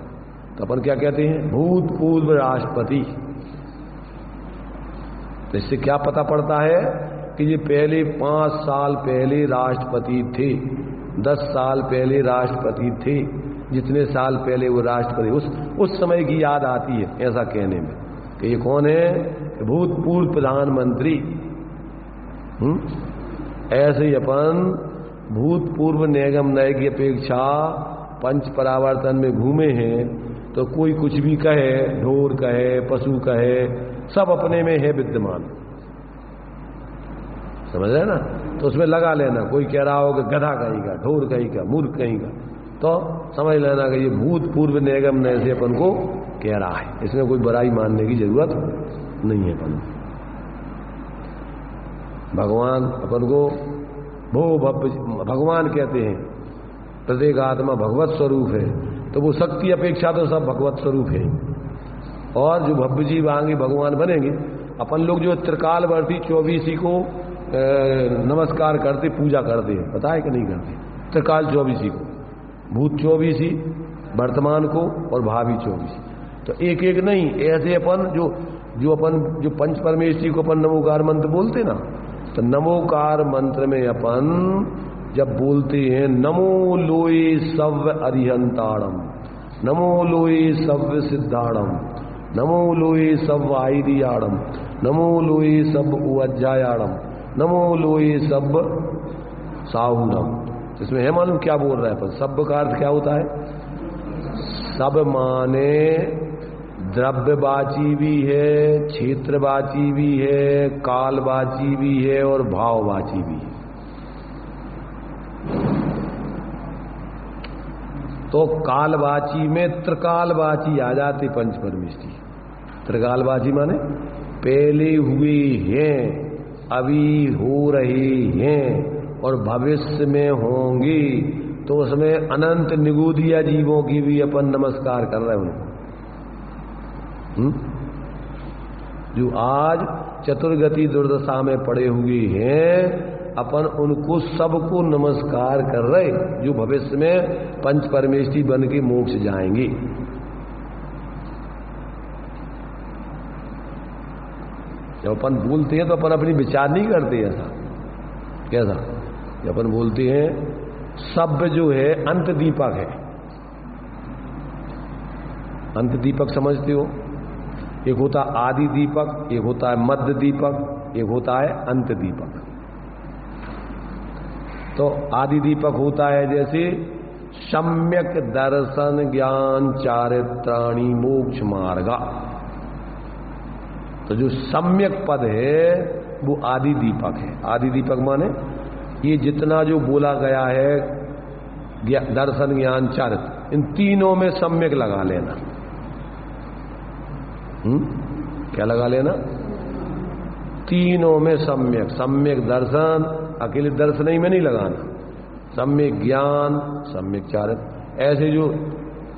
A: तो अपन क्या कहते हैं? भूतपूर्व राष्ट्रपति। तो इससे क्या पता पड़ता है कि ये पहले 5 साल पहले राष्ट्रपति थे, 10 साल पहले राष्ट्रपति थे, जितने साल पहले वो राष्ट्रपति, उस समय की याद आती है ऐसा कहने में कि ये कौन है? भूतपूर्व प्रधानमंत्री। ऐसे ही अपन भूतपूर्व नेगम नय की अपेक्षा पंच परावर्तन में घूमे हैं, तो कोई कुछ भी कहे, ढोर कहे, पशु कहे, सब अपने में है विद्यमान, समझ रहे ना? तो उसमें लगा लेना, कोई कह रहा हो कि गधा कहेगा, ढोर कहेगा, मूर्ख कहेगा, तो समझ लेना कि ये भूतपूर्व नेगम नय से अपन को कह रहा है। इसमें कोई बुराई मानने की जरूरत नहीं है। अपन भगवान अपन को भगवान कहते हैं, प्रत्येक आत्मा भगवत स्वरूप है, तो वो शक्ति अपेक्षा तो सब भगवत स्वरूप है। और जो भव्य जीव आएंगे भगवान बनेंगे। अपन लोग जो त्रिकालवर्ती 24 को नमस्कार करते, पूजा करते हैं, पता है कि नहीं करते? त्रिकाल 24 को, भूत 24, वर्तमान को और भावी 24। तो एक एक नहीं, ऐसे अपन जो पंच परमेश्वरी को अपन नमोकार मंत्र बोलते ना, तो नमोकार मंत्र में अपन जब बोलते हैं नमो लोये सव्य अरिहंताणम, नमो लोये सव्य सिद्धाणम, नमो लोये सव्य आईरियाणम, नमो लोये सव्य उज्जायाणम, नमो लोये सव्य साहुणम। इसमें है मालूम क्या बोल रहा है अपन? सब्य का अर्थ क्या होता है? सब माने द्रव्यवाची भी है, क्षेत्रवाची भी है, कालवाची भी है और भाववाची भी है। तो कालवाची में त्रिकालवाची आ जाती पंच परमेष्टि। त्रिकालवाची माने पहले हुए हैं, अभी हो रहे हैं और भविष्य में होंगी। तो उसमें अनंत निगूदिया जीवों की भी अपन नमस्कार कर रहे हैं उनको। जो आज चतुर्गति दुर्दशा में पड़े हुए हैं, अपन उनको सबको नमस्कार कर रहे, जो भविष्य में पंच परमेष्टि बन के मोक्ष जाएंगे। जब अपन बोलते हैं तो अपन अपनी विचार नहीं करते ऐसा। कैसा? जब अपन बोलते हैं शब्द जो है अंत दीपक है। अंत दीपक समझते हो? एक होता आदि दीपक, एक होता है मध्य दीपक, एक होता है अंत दीपक। तो आदि दीपक होता है जैसे सम्यक दर्शन ज्ञान चारित्राणि मोक्ष मार्गा। तो जो सम्यक पद है वो आदि दीपक है। आदि दीपक माने ये जितना जो बोला गया है दर्शन ज्ञान चारित्र, इन तीनों में सम्यक लगा लेना। क्या लगा लेना? तीनों में सम्यक। सम्यक दर्शन, अकेले दर्शन ही में नहीं लगाना, सम्यक ज्ञान, सम्यक चारित्र। ऐसे जो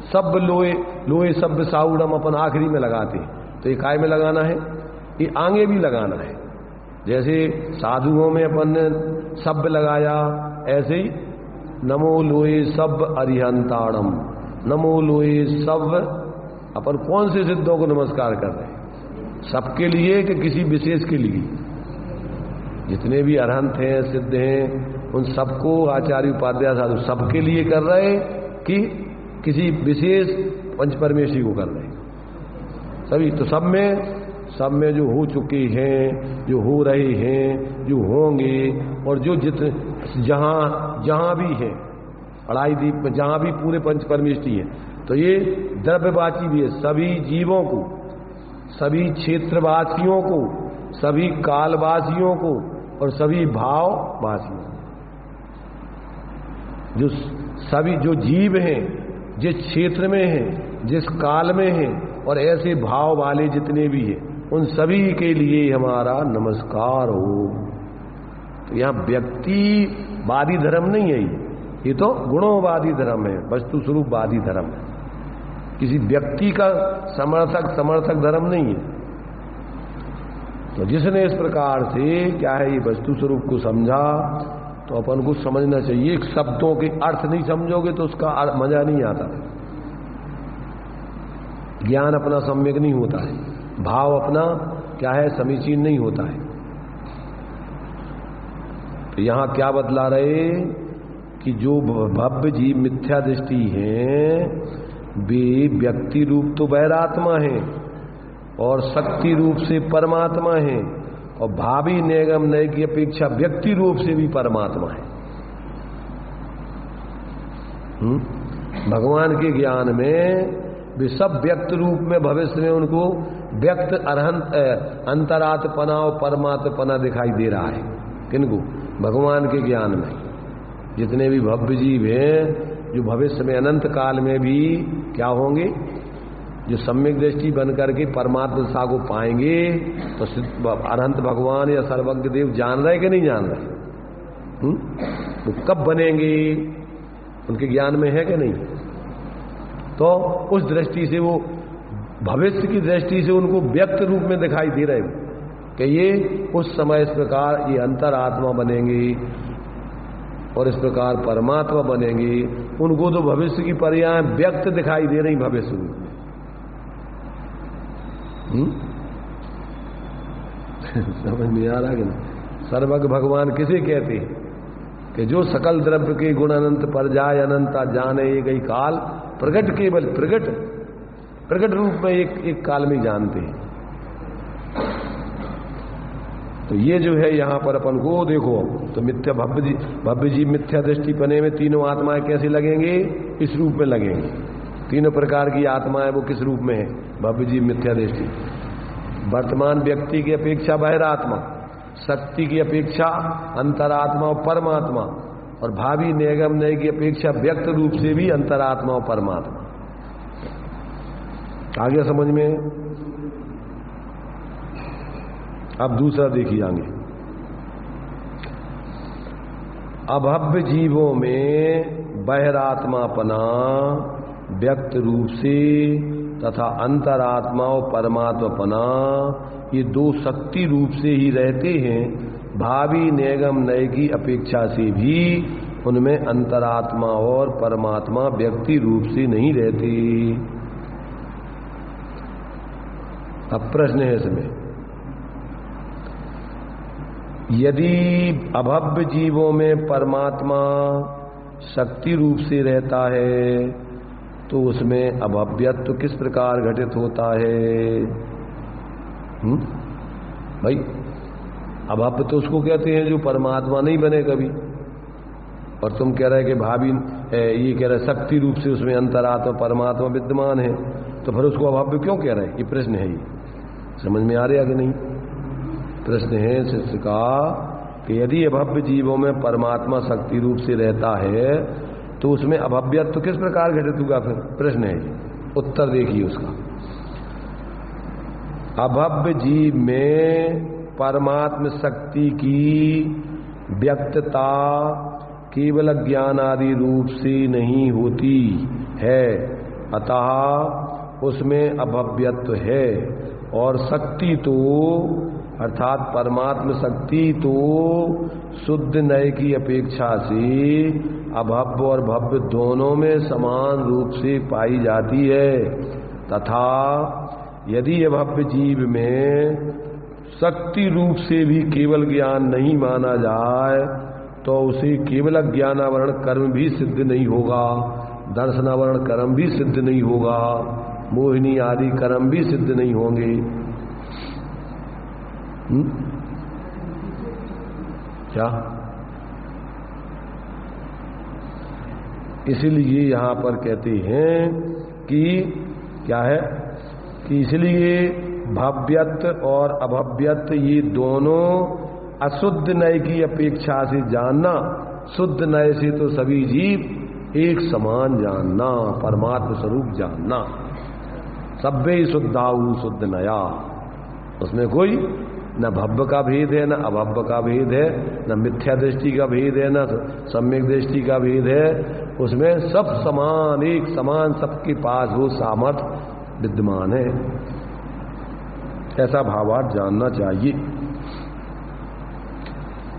A: सब लोहे सब साउडम अपन आखिरी में लगाते हैं, तो ये काय में लगाना है? ये आगे भी लगाना है। जैसे साधुओं में अपन ने शब्द लगाया, ऐसे ही नमो लोहे सब अरिहंताड़म, नमो लोहे सब। अपन कौन से सिद्धों को नमस्कार कर रहे हैं? सबके लिए कि किसी विशेष के लिए? जितने भी अरहंत हैं, सिद्ध हैं, उन सबको आचार्य उपाध्याय साधु सबके लिए कर रहे कि किसी विशेष पंच परमेश्वरी को कर रहे सभी? तो सब में जो हो चुके हैं, जो हो रहे हैं, जो होंगे, और जो जहां भी है अढ़ाई दीप में, जहां भी पूरे पंच परमेष्टि है, तो ये द्रव्यवाची भी है। सभी जीवों को, सभी क्षेत्रवासियों को, सभी कालवासियों को और सभी भाववासियों को। जो सभी जो जीव हैं, जिस क्षेत्र में हैं, जिस काल में हैं, और ऐसे भाव वाले जितने भी हैं, उन सभी के लिए हमारा नमस्कार हो। तो यहां व्यक्तिवादी धर्म नहीं है, ये तो गुणोवादी धर्म है, वस्तु स्वरूपवादी धर्म है। किसी व्यक्ति का समर्थक धर्म नहीं है। तो जिसने इस प्रकार से क्या है ये वस्तु स्वरूप को समझा, तो अपन को समझना चाहिए। शब्दों के अर्थ नहीं समझोगे तो उसका मजा नहीं आता, ज्ञान अपना सम्यक नहीं होता है, भाव अपना क्या है समीचीन नहीं होता है। तो यहां क्या बतला रहे कि जो भव्य जीव मिथ्या दृष्टि है, वे व्यक्ति रूप तो वैरात्मा है और शक्ति रूप से परमात्मा है, और भावी निगम नय की अपेक्षा व्यक्ति रूप से भी परमात्मा है। भगवान के ज्ञान में वे सब व्यक्त रूप में भविष्य में उनको व्यक्त अरहंत अंतरात्मना और परमात्मना दिखाई दे रहा है। किनको? भगवान के ज्ञान में जितने भी भव्य जीव हैं, जो भविष्य में अनंत काल में भी क्या होंगे, जो सम्यक दृष्टि बन करके परमात्मा को पाएंगे, तो अनंत भगवान या सर्वज्ञ देव जान रहे कि नहीं जान रहे? वो कब बनेंगे उनके ज्ञान में है कि नहीं? तो उस दृष्टि से वो भविष्य की दृष्टि से उनको व्यक्त रूप में दिखाई दे रहे कि ये उस समय इस प्रकार ये अंतरात्मा बनेंगे और इस प्रकार परमात्मा बनेंगे। उनको तो भविष्य की पर्याय व्यक्त दिखाई दे रही भविष्य रूप में। समझ में आ रहा है कि नहीं? सर्वज्ञ भगवान किसे कहते हैं? कि जो सकल द्रव्य के गुण अनंत पर जाय अनंता जाने एक ही काल प्रकट, केवल प्रकट रूप में एक काल में जानते हैं। तो ये जो है यहां पर अपन को देखो, तो मिथ्या भव्य जीव मिथ्या दृष्टि पने में तीनों आत्माएं कैसे लगेंगे? इस रूप में लगेंगे। तीनों प्रकार की आत्माएं वो किस रूप में है? भव्य जीव मिथ्या दृष्टि। वर्तमान व्यक्ति की अपेक्षा बहिरात्मा, शक्ति की अपेक्षा अंतरात्मा और परमात्मा, और भावी निगम नय की अपेक्षा व्यक्त रूप से भी अंतरात्मा और परमात्मा। आगे समझ में? अब दूसरा देखिए आगे। अभव्य जीवों में बहिरात्मापना व्यक्त रूप से तथा अंतरात्मा और परमात्मापना ये दो शक्ति रूप से ही रहते हैं। भावी निगम नय की अपेक्षा से भी उनमें अंतरात्मा और परमात्मा व्यक्ति रूप से नहीं रहते। अब प्रश्न है इसमें, यदि अभव्य जीवों में परमात्मा शक्ति रूप से रहता है तो उसमें अभव्यत्व किस प्रकार घटित होता है? भाई अभव्य तो उसको कहते हैं जो परमात्मा नहीं बने कभी, और तुम कह रहे कि भावी ये कह रहे शक्ति रूप से उसमें अंतरात्मा परमात्मा विद्यमान है, तो फिर उसको अभव्य क्यों कह रहे हैं? ये प्रश्न है। ये समझ में आ रहा कि नहीं? प्रश्न है शिष्य का कि यदि अभव्य जीवों में परमात्मा शक्ति रूप से रहता है तो उसमें अभव्यत्व तो किस प्रकार घटित होगा? फिर प्रश्न है, उत्तर देखिए उसका। अभव्य जीव में परमात्म शक्ति की व्यक्तता केवल ज्ञान आदि रूप से नहीं होती है, अतः उसमें अभव्यत्व है। और शक्ति तो अर्थात परमात्म शक्ति तो शुद्ध नय की अपेक्षा से अभव्य और भव्य दोनों में समान रूप से पाई जाती है। तथा यदि अभव्य जीव में शक्ति रूप से भी केवल ज्ञान नहीं माना जाए तो उसे केवल ज्ञानावरण कर्म भी सिद्ध नहीं होगा, दर्शनावरण कर्म भी सिद्ध नहीं होगा, मोहिनी आदि कर्म भी सिद्ध नहीं होंगे। क्या? इसलिए यहां पर कहते हैं कि क्या है कि इसलिए भव्यत्व और अभव्यत्व ये दोनों अशुद्ध नय की अपेक्षा से जानना, शुद्ध नय से तो सभी जीव एक समान जानना, परमात्म स्वरूप जानना। सब्बे शुद्धाऊ शुद्ध नया, उसमें कोई न भव्य का भेद है, न अभव्य का भेद है, न मिथ्या दृष्टि का भेद है, न सम्यक दृष्टि का भेद है। उसमें सब समान, एक समान सबके पास वो सामर्थ्य विद्यमान है। ऐसा भावार्थ जानना चाहिए।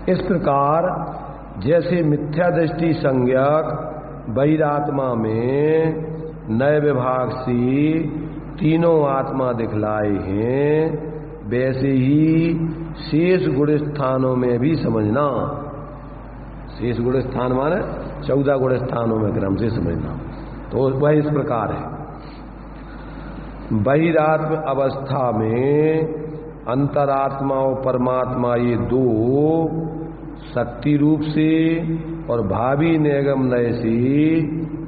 A: इस प्रकार जैसे मिथ्या दृष्टि संज्ञक बहिरात्मा में नए विभाग से तीनों आत्मा दिखलाए हैं, वैसे ही शेष गुण स्थानों में भी समझना। शेष गुण स्थान माने 14 गुण स्थानों में क्रम से समझना। तो वह इस प्रकार है। बहिरात्म अवस्था में अंतरात्मा और परमात्मा ये दो शक्ति रूप से और भावी निगम नय से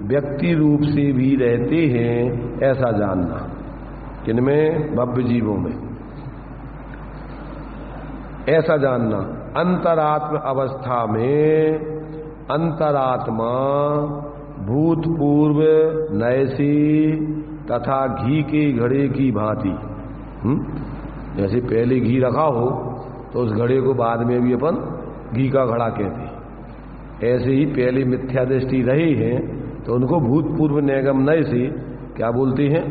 A: व्यक्ति रूप से भी रहते हैं, ऐसा जानना। किनमें? भव्य जीवों में। ऐसा जानना अंतरात्म अवस्था में अंतरात्मा भूतपूर्व नय से तथा घी के घड़े की भांति, जैसे पहले घी रखा हो तो उस घड़े को बाद में भी अपन घी का घड़ा कहते हैं। ऐसे ही पहले मिथ्या दृष्टि रहे हैं तो उनको भूतपूर्व निगम नय से क्या बोलते हैं?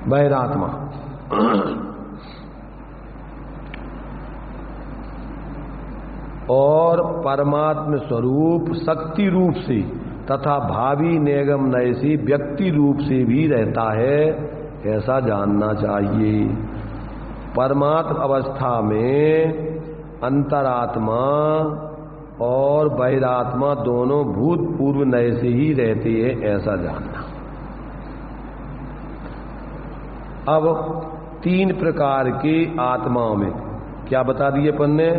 A: बहिरात्मा। और परमात्म स्वरूप शक्ति रूप से तथा भावी निगम नय से व्यक्ति रूप से भी रहता है, ऐसा जानना चाहिए। परमात्म अवस्था में अंतरात्मा और बहिरात्मा दोनों भूतपूर्व नय से ही रहते हैं, ऐसा जानना। अब 3 प्रकार के आत्माओं में क्या बता दिए अपन ने?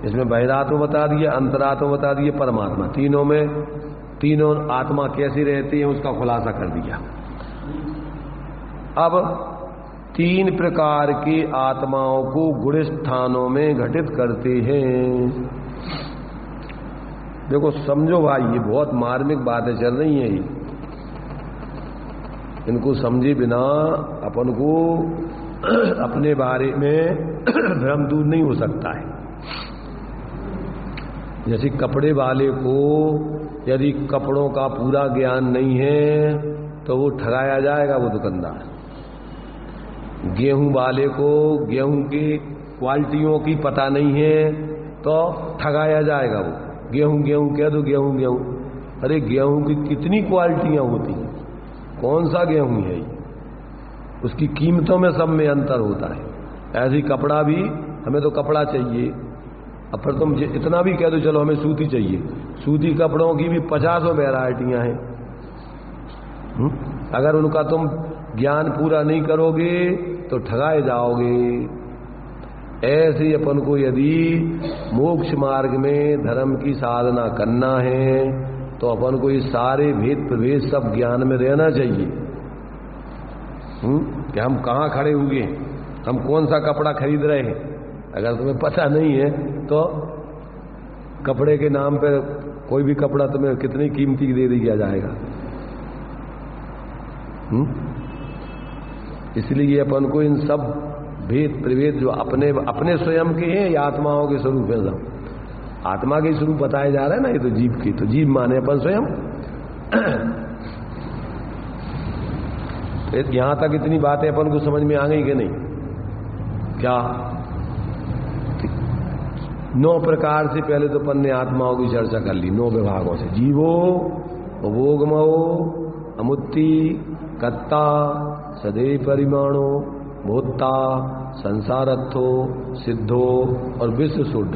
A: इसमें बहिरात्मा बता दिया, अंतरात्मा बता दिए, परमात्मा। तीनों में तीनों आत्मा कैसी रहती है उसका खुलासा कर दिया। अब 3 प्रकार की आत्माओं को गुण स्थानों में घटित करते हैं। देखो समझो भाई, ये बहुत मार्मिक बातें चल रही हैं। इनको समझे बिना अपन को अपने बारे में भ्रम दूर नहीं हो सकता है। जैसे कपड़े वाले को यदि कपड़ों का पूरा ज्ञान नहीं है तो वो ठगाया जाएगा, वो दुकानदार। गेहूं वाले को गेहूं की क्वालिटियों की पता नहीं है तो ठगाया जाएगा। वो गेहूं गेहूं कह दो, गेहूं गेहूं। अरे गेहूं की कितनी क्वालिटियां होती हैं, कौन सा गेहूं है, उसकी कीमतों में सब में अंतर होता है। ऐसी कपड़ा भी, हमें तो कपड़ा चाहिए, अब फिर तुम इतना भी कह दो चलो हमें सूती चाहिए, सूती कपड़ों की भी 50 वैरायटियां हैं। अगर उनका तुम ज्ञान पूरा नहीं करोगे तो ठगाए जाओगे। ऐसे ही अपन को यदि मोक्ष मार्ग में धर्म की साधना करना है तो अपन को ये सारे भेद प्रभेद सब ज्ञान में रहना चाहिए। कि हम कहाँ खड़े हुए, हम कौन सा कपड़ा खरीद रहे हैं, अगर तुम्हें पता नहीं है तो कपड़े के नाम पे कोई भी कपड़ा तुम्हें कितनी कीमती दे दिया जाएगा। इसलिए अपन को इन सब भेद प्रभेद जो अपने अपने स्वयं के हैं या आत्माओं के स्वरूप है, सब आत्मा के स्वरूप बताए जा रहे हैं ना। ये तो जीव की, तो जीव माने अपन स्वयं। यहां तक इतनी बातें अपन को समझ में आ गई कि नहीं? क्या 9 प्रकार से पहले तो अपन ने आत्माओं की चर्चा कर ली, 9 विभागों से। जीवो, भोगमो, अमुत्ति, कत्ता, सदैव परिमाणो, भूता, संसारत्थो, सिद्धो और विश्व शुद्ध।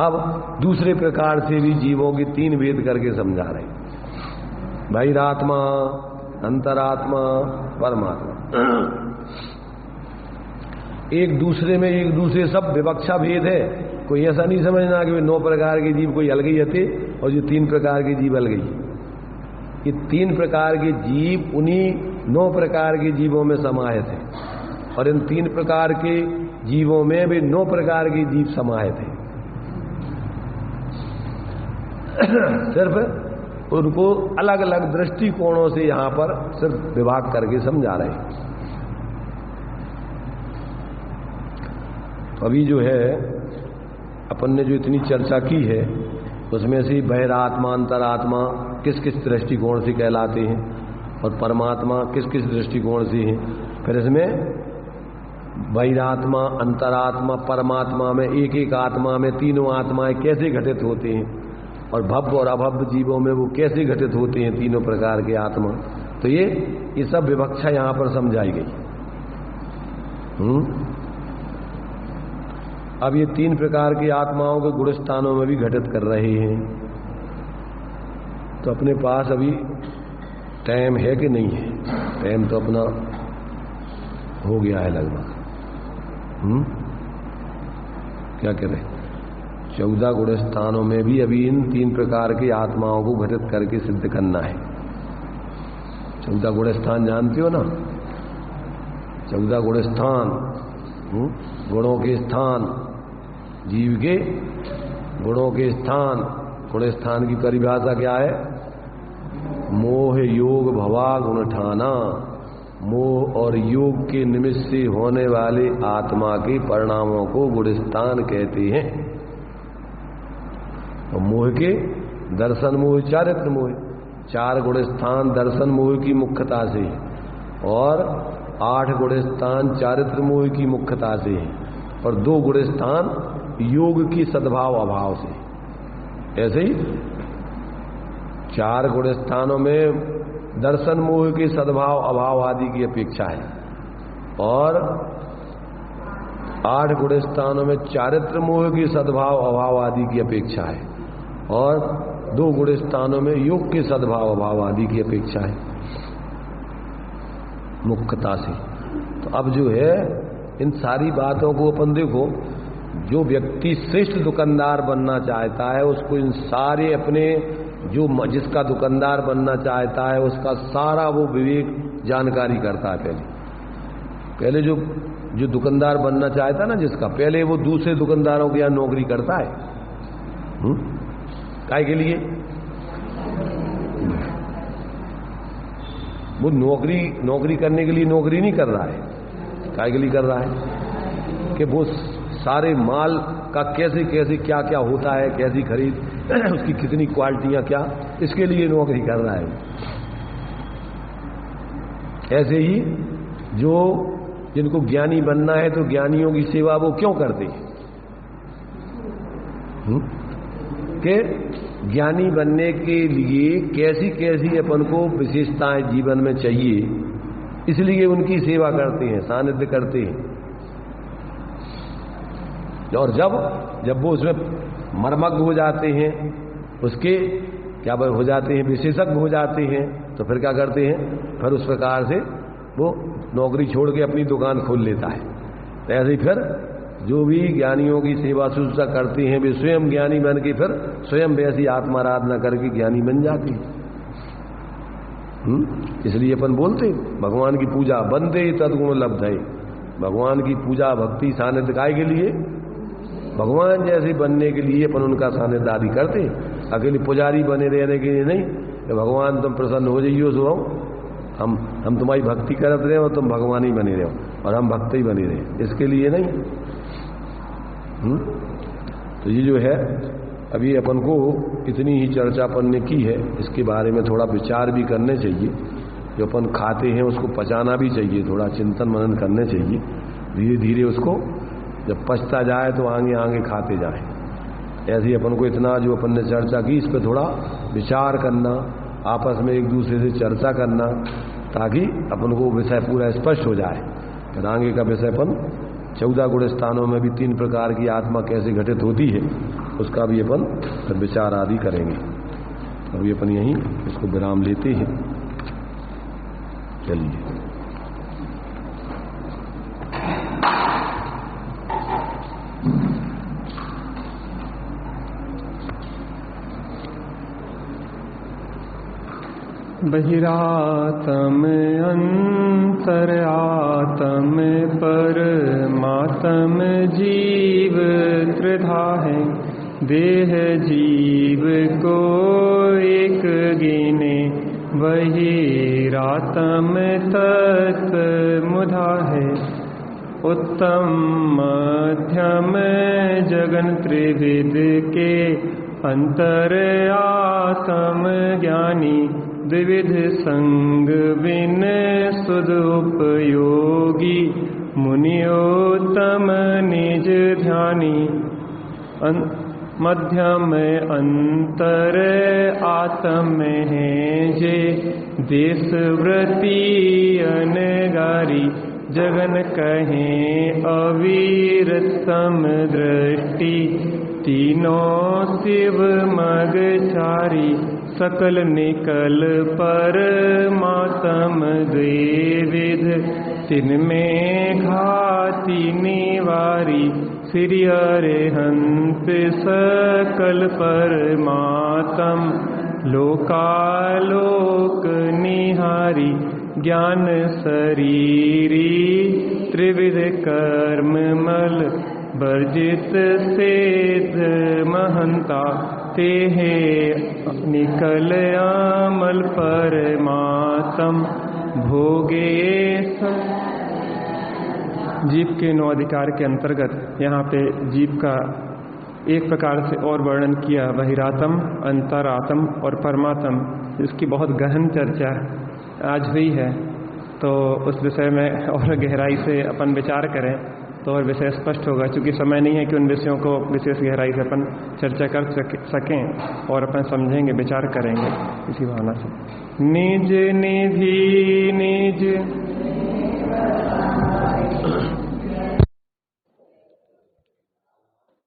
A: अब दूसरे प्रकार से भी जीवों की 3 भेद करके समझा रहे, बहिरात्मा, अंतरात्मा, परमात्मा। एक दूसरे में एक दूसरे सब विवक्षा भेद है। कोई ऐसा नहीं समझना कि 9 प्रकार के जीव कोई अलग ही हते और जो 3 प्रकार के जीव अलग ही। ये 3 प्रकार के जीव उन्हीं 9 प्रकार के जीवों में समाहित है, और इन 3 प्रकार के जीवों में भी 9 प्रकार के जीव समाहित है। सिर्फ उनको अलग अलग दृष्टिकोणों से यहां पर सिर्फ विभाग करके समझा रहे हैं। तो अभी जो है अपन ने जो इतनी चर्चा की है उसमें से बहिरात्मा, अंतरात्मा किस किस दृष्टिकोण से कहलाते हैं और परमात्मा किस किस दृष्टिकोण से हैं। फिर इसमें बहिरात्मा, अंतरात्मा, परमात्मा में एक एक आत्मा में तीनों आत्माएं कैसे घटित होते हैं और भव्य और अभव्य जीवों में वो कैसे घटित होते हैं, तीनों प्रकार के आत्मा। तो ये सब विवक्षा यहां पर समझाई गई। अब ये 3 प्रकार की आत्माओं के गुण स्थानों में भी घटित कर रहे हैं। तो अपने पास अभी टाइम है कि नहीं है? टाइम तो अपना हो गया है लगभग। क्या करें? 14 गुण स्थानों में भी अभी इन 3 प्रकार की आत्माओं को घटित करके सिद्ध करना है। 14 गुण स्थान जानते हो ना? 14 गुण स्थान, गुणों के स्थान, जीव के गुणों के स्थान। गुण स्थान की परिभाषा क्या है? मोह योग भवा गुण ठाना। मोह और योग के निमित्त से होने वाले आत्मा के परिणामों को गुण स्थान कहते हैं। तो मोह के दर्शन मोह, चारित्र मोह, 4 गुण स्थान दर्शन मोह की मुख्यता से और 8 गुण स्थान चारित्र मोह की मुख्यता से और 2 गुण स्थान योग की सद्भाव अभाव से। ऐसे ही 4 गुण स्थानों में दर्शन मोह के सद्भाव अभाव आदि की अपेक्षा है और 8 गुण स्थानों में चारित्र मोह की सद्भाव अभाव आदि की अपेक्षा है और 2 गुण स्थानों में योग के सद्भाव अभाव आदि की अपेक्षा है मुख्यता से। तो अब जो है इन सारी बातों को अपन देखो, जो व्यक्ति श्रेष्ठ दुकानदार बनना चाहता है उसको इन सारे अपने जो जिसका दुकानदार बनना चाहता है उसका सारा वो विवेक जानकारी करता है। पहले जो दुकानदार बनना चाहता है ना जिसका, पहले वो दूसरे दुकानदारों के यहाँ नौकरी करता है। काहे के लिए? वो नौकरी करने के लिए नौकरी नहीं कर रहा है। काहे के लिए कर रहा है? कि वो सारे माल का कैसे कैसे क्या क्या होता है, कैसी खरीद, उसकी कितनी क्वालिटियां क्या, इसके लिए नौकरी कर रहा है। ऐसे ही जो जिनको ज्ञानी बनना है तो ज्ञानियों की सेवा वो क्यों करते हैं? कि ज्ञानी बनने के लिए कैसी कैसी अपन को विशेषताएं जीवन में चाहिए, इसलिए उनकी सेवा करते हैं, सानिध्य करते हैं। और जब वो उसमें मर्मज्ञ हो जाते हैं, उसके क्या हो जाते हैं, विशेषज्ञ हो जाते हैं, तो फिर क्या करते हैं? फिर उस प्रकार से वो नौकरी छोड़ के अपनी दुकान खोल लेता है। तो ऐसे ही फिर जो भी ज्ञानियों की सेवा शुश्रूषा करते हैं वे स्वयं ज्ञानी बन के फिर स्वयं वैसी आत्माराधना करके ज्ञानी बन जाते हैं। इसलिए अपन बोलते भगवान की पूजा बंदे तद्गुण लब्ध है। भगवान की पूजा भक्ति सानिध्य काय के लिए? भगवान जैसे बनने के लिए अपन उनका सानिध्य आदि करते, अकेले पुजारी बने रहने के लिए नहीं कि भगवान तुम प्रसन्न हो जाइयो सो हम तुम्हारी भक्ति करते रहे और तुम भगवान ही बने रहो और हम भक्त ही बने रहे, इसके लिए नहीं। तो ये जो है अभी अपन को इतनी ही चर्चा अपन ने की है, इसके बारे में थोड़ा विचार भी करने चाहिए। जो अपन खाते हैं उसको पचाना भी चाहिए, थोड़ा चिंतन मनन करने चाहिए, धीरे धीरे उसको जब पचता जाए तो आगे आगे खाते जाए। ऐसे ही अपन को इतना जो अपन ने चर्चा की इस पर थोड़ा विचार करना, आपस में एक दूसरे से चर्चा करना, ताकि अपन को विषय पूरा स्पष्ट हो जाए। फिर आगे का विषय अपन 14 गुण स्थानों में भी 3 प्रकार की आत्मा कैसे घटित होती है उसका भी अपन फिर विचार आदि करेंगे। अभी अपन यहीं इसको विराम लेते हैं। चलिए।
B: बहिरात्म अंतरात्म परमात्म जीव त्रिधा है। देह जीव को एक गिने, बहिरात्म तत्मुधा है। उत्तम मध्यम जगन त्रिविध के अंतर आत्म ज्ञानी। द्विविध संग बिन सुध उपयोगी, मुनियोत्तम निज ध्यानी। मध्यम अंतर आत्म है जे, देश व्रती अनगारी। जगन कहें अविरतम दृष्टि, तीनों शिव मग चारी। सकल निकल परमात्म द्विविध, तिनमें घाति निवारी। श्री अरिहंत सकल परमात्म, लोकालोक निहारी। ज्ञान शरीरी त्रिविध कर्म मल, वर्जित सेध महंता। ते हे निकल अमल परमात्म, भोगे। जीव के 9 अधिकार के अंतर्गत यहाँ पे जीव का एक प्रकार से और वर्णन किया, बहिरात्म, अंतरात्म और परमात्म। इसकी बहुत गहन चर्चा आज हुई है, तो उस विषय में और गहराई से अपन विचार करें तो और विषय स्पष्ट होगा। क्योंकि समय नहीं है कि उन विषयों को विशेष गहराई से अपन चर्चा कर सकें और अपन समझेंगे, विचार करेंगे इसी भावना से। निज निधि निज